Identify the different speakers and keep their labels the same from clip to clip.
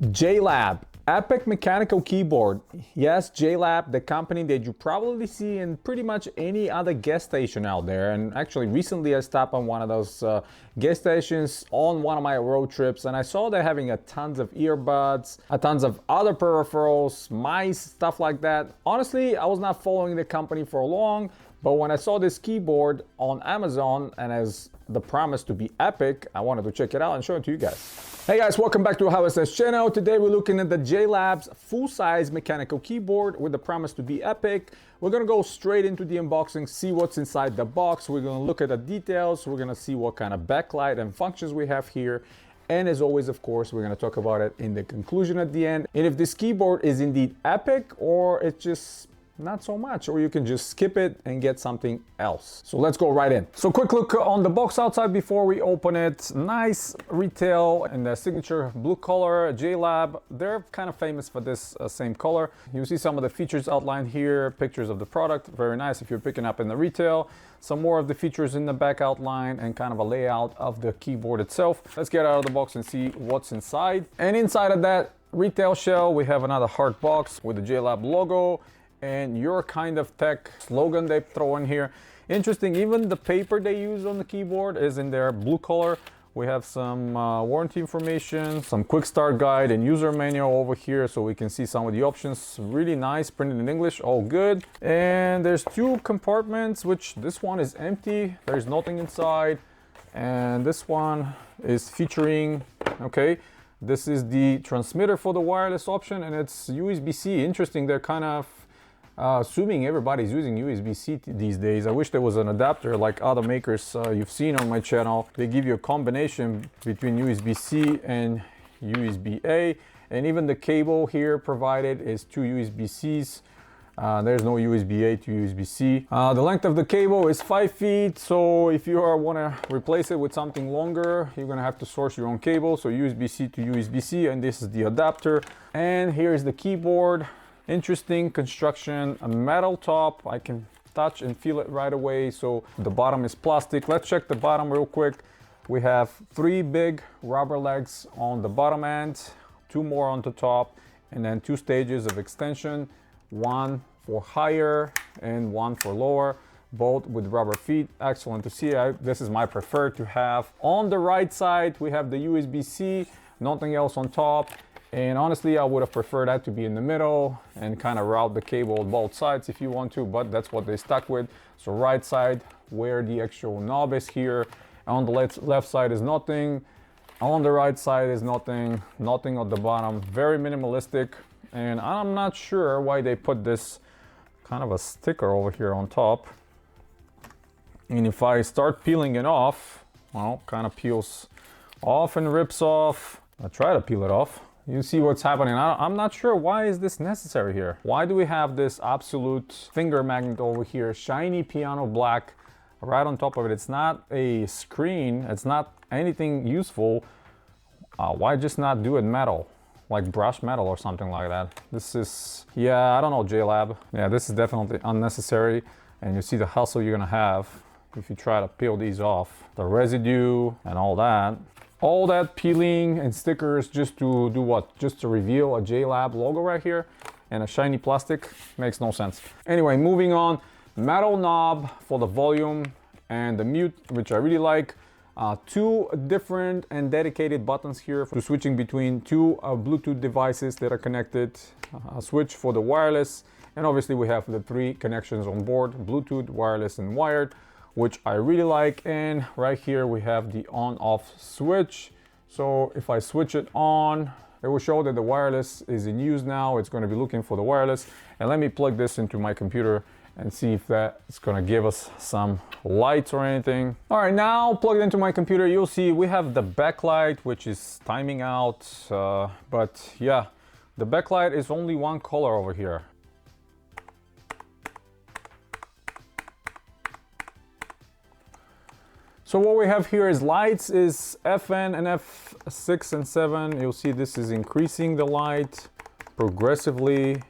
Speaker 1: Jlab Epic mechanical keyboard. Yes, Jlab, the company that you probably see in pretty much any other gas station out there. And actually recently I stopped on one of those gas stations on one of my road trips, and I saw they're having a tons of earbuds, a tons of other peripherals, mice, stuff like that. Honestly, I was not following the company for long, but when I saw this keyboard on Amazon and as the promise to be epic, I wanted to check it out and show it to you guys. Hey guys, welcome back to How It Says channel. Today we're looking at the Jlab's full-size mechanical keyboard with the promise to be epic. We're gonna go straight into the unboxing, see what's inside the box. We're gonna look at the details. We're gonna see what kind of backlight and functions we have here. And as always, of course, we're gonna talk about it in the conclusion at the end. And if this keyboard is indeed epic or it's just not so much, or you can just skip it and get something else. So let's go right in. So quick look on the box outside before we open it. Nice retail in the signature blue color. Jlab, they're kind of famous for this same color. You see some of the features outlined here, pictures of the product, very nice if you're picking up in the retail. Some more of the features in the back outline and kind of a layout of the keyboard itself. Let's get out of the box and see what's inside. And inside of that retail shell, we have another hard box with the Jlab logo and your kind of tech slogan they throw in here. Interesting, even the paper they use on the keyboard is in their blue color. We have some warranty information, some quick start guide and user manual over here so we can see some of the options. Really nice, printed in English, all good. And there's two compartments, which this one is empty. There's nothing inside. And this one is featuring, okay, this is the transmitter for the wireless option and it's USB-C. Interesting, they're kind of assuming everybody's using USB-C these days. I wish there was an adapter like other makers you've seen on my channel. They give you a combination between USB-C and USB-A, and even the cable here provided is two USB-Cs. There's no USB-A to USB-C. The length of the cable is 5 feet, so if you want to replace it with something longer, you're gonna have to source your own cable. So USB-C to USB-C, and this is the adapter. And here's the keyboard. Interesting construction, a metal top. I can touch and feel it right away. So the bottom is plastic. Let's check the bottom real quick. We have 3 big rubber legs on the bottom end, 2 more on the top, and then 2 stages of extension, 1 for higher and 1 for lower, both with rubber feet. Excellent to see. This is my preferred to have. On the right side, we have the USB-C, nothing else on top. And honestly, I would have preferred that to be in the middle and kind of route the cable on both sides if you want to, but that's what they stuck with. So right side, where the actual knob is here. On the left side is nothing. On the right side is nothing. Nothing at the bottom. Very minimalistic. And I'm not sure why they put this kind of a sticker over here on top. And if I start peeling it off, well, kind of peels off and rips off. I try to peel it off. You see what's happening. I'm not sure why is this necessary here. Why do we have this absolute finger magnet over here, shiny piano black, right on top of it? It's not a screen. It's not anything useful. Why just not do it metal, like brushed metal or something like that? This is, yeah, I don't know, Jlab. Yeah, this is definitely unnecessary. And you see the hustle you're gonna have if you try to peel these off. The residue and all that. All that peeling and stickers just to do what? Just to reveal a Jlab logo right here and a shiny plastic. Makes no sense. Anyway, moving on. Metal knob for the volume and the mute, which I really like. 2 different and dedicated buttons here for switching between 2 Bluetooth devices that are connected. A switch for the wireless. And obviously we have the 3 connections on board, Bluetooth, wireless, and wired, which I really like. And right here we have the on-off switch. So if I switch it on, it will show that the wireless is in use now. It's going to be looking for the wireless. And let me plug this into my computer and see if that's going to give us some lights or anything. All right, now plugged into my computer, you'll see we have the backlight, which is timing out. But yeah, the backlight is only one color over here. So what we have here is lights is FN and F6 and 7. You'll see this is increasing the light progressively,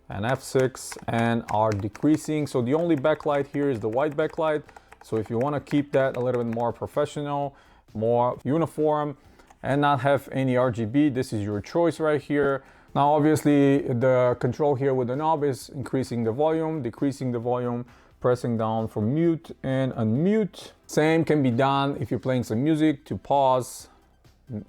Speaker 1: and F6 and are decreasing. So the only backlight here is the white backlight. So if you want to keep that a little bit more professional, more uniform, and not have any RGB, this is your choice right here. Now obviously the control here with the knob is increasing the volume, decreasing the volume, pressing down for mute and unmute. Same can be done if you're playing some music to pause,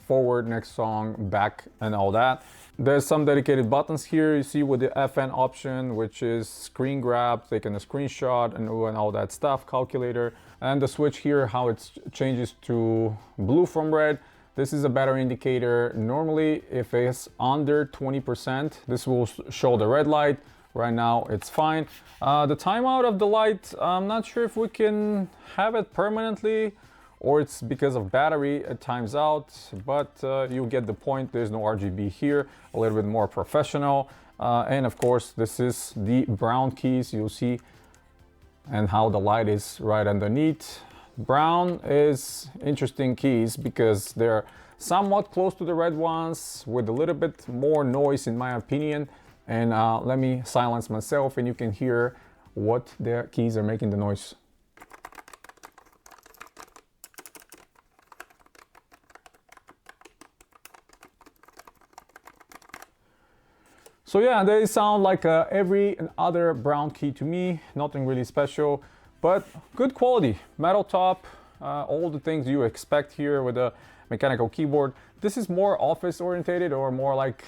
Speaker 1: forward, next song, back, and all that. There's some dedicated buttons here you see with the FN option, which is screen grab, taking a screenshot and all that stuff, calculator, and the switch here, how it changes to blue from red. This is a better indicator. Normally, if it's under 20%, this will show the red light. Right now, it's fine. The timeout of the light, I'm not sure if we can have it permanently or it's because of battery, it times out, but you get the point. There's no RGB here, a little bit more professional. And of course, this is the brown keys you'll see and how the light is right underneath. Brown is interesting keys because they're somewhat close to the red ones with a little bit more noise in my opinion. And let me silence myself and you can hear what the keys are making the noise. So yeah, they sound like every other brown key to me, nothing really special. But good quality, metal top, all the things you expect here with a mechanical keyboard. This is more office orientated or more like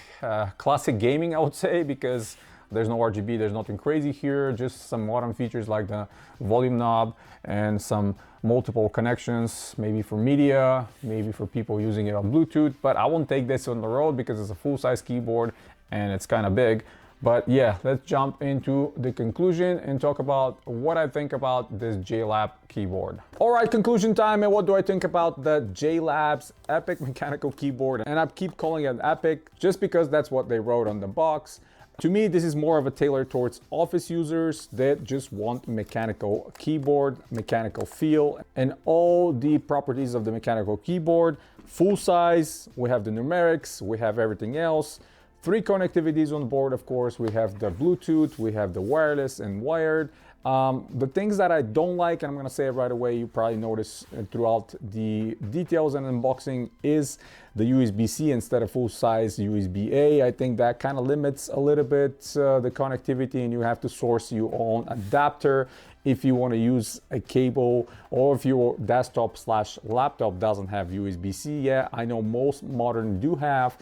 Speaker 1: classic gaming, I would say, because there's no RGB, there's nothing crazy here, just some modern features like the volume knob and some multiple connections, maybe for media, maybe for people using it on Bluetooth. But I won't take this on the road because it's a full-size keyboard and it's kind of big. But yeah, let's jump into the conclusion and talk about what I think about this Jlab keyboard. All right, conclusion time. And what do I think about the Jlab's Epic mechanical keyboard? And I keep calling it Epic just because that's what they wrote on the box. To me, this is more of a tailor towards office users that just want mechanical keyboard, mechanical feel, and all the properties of the mechanical keyboard. Full size, we have the numerics, we have everything else. 3 connectivities on board, of course. We have the Bluetooth, we have the wireless and wired. The things that I don't like, and I'm gonna say it right away, you probably notice throughout the details and unboxing, is the USB-C instead of full-size USB-A. I think that kind of limits a little bit the connectivity, and you have to source your own adapter if you want to use a cable, or if your desktop/laptop doesn't have USB-C. Yeah, I know most modern do have.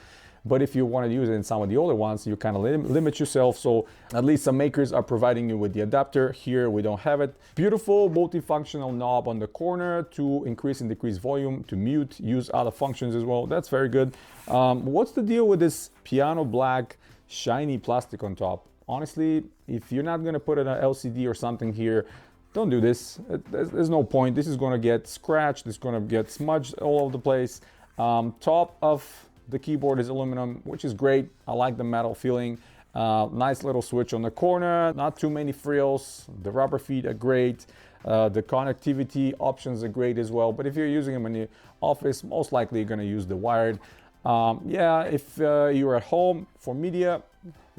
Speaker 1: But if you want to use it in some of the older ones, you kind of limit yourself. So at least some makers are providing you with the adapter. Here we don't have it. Beautiful multifunctional knob on the corner to increase and decrease volume, to mute, use other functions as well. That's very good. What's the deal with this piano black shiny plastic on top? Honestly, if you're not going to put an LCD or something here, don't do this. There's no point. This is going to get scratched. It's going to get smudged all over the place. Top of the keyboard is aluminum, which is great. I like the metal feeling. Nice little switch on the corner, not too many frills. The rubber feet are great. The connectivity options are great as well. But if you're using them in the office, most likely you're gonna use the wired. Yeah, if you're at home for media,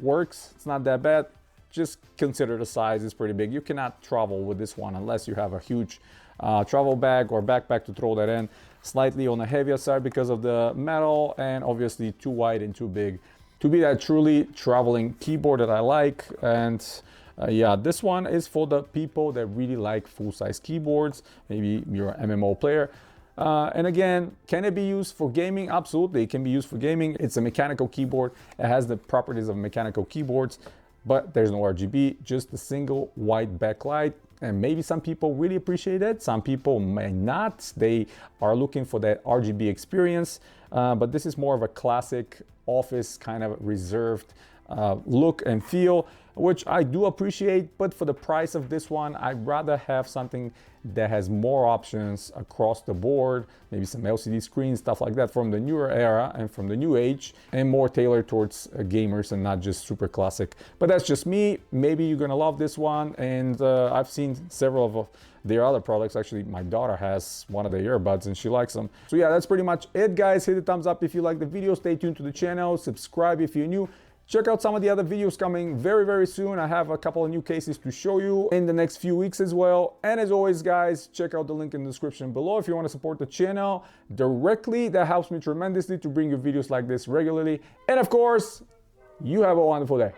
Speaker 1: works. It's not that bad. Just consider the size, it's pretty big. You cannot travel with this one unless you have a huge travel bag or backpack to throw that in. Slightly on the heavier side because of the metal, and obviously too wide and too big to be that truly traveling keyboard that I like. And yeah, this one is for the people that really like full-size keyboards. Maybe you're an MMO player. And again, can it be used for gaming? Absolutely, it can be used for gaming. It's a mechanical keyboard. It has the properties of mechanical keyboards, but there's no RGB, just a single white backlight. And maybe some people really appreciate it. Some people may not. They are looking for that RGB experience. But this is more of a classic office kind of reserved look and feel, which I do appreciate. But for the price of this one, I'd rather have something that has more options across the board, maybe some LCD screens, stuff like that from the newer era and from the new age, and more tailored towards gamers and not just super classic. But that's just me. Maybe you're gonna love this one. And I've seen several of their other products. Actually, my daughter has one of the earbuds and she likes them. So yeah, that's pretty much it, guys. Hit the thumbs up if you like the video. Stay tuned to the channel. Subscribe if you're new. Check out some of the other videos coming very soon. I have a couple of new cases to show you in the next few weeks as well. And as always, guys, check out the link in the description below if you want to support the channel directly. That helps me tremendously to bring you videos like this regularly. And of course, you have a wonderful day.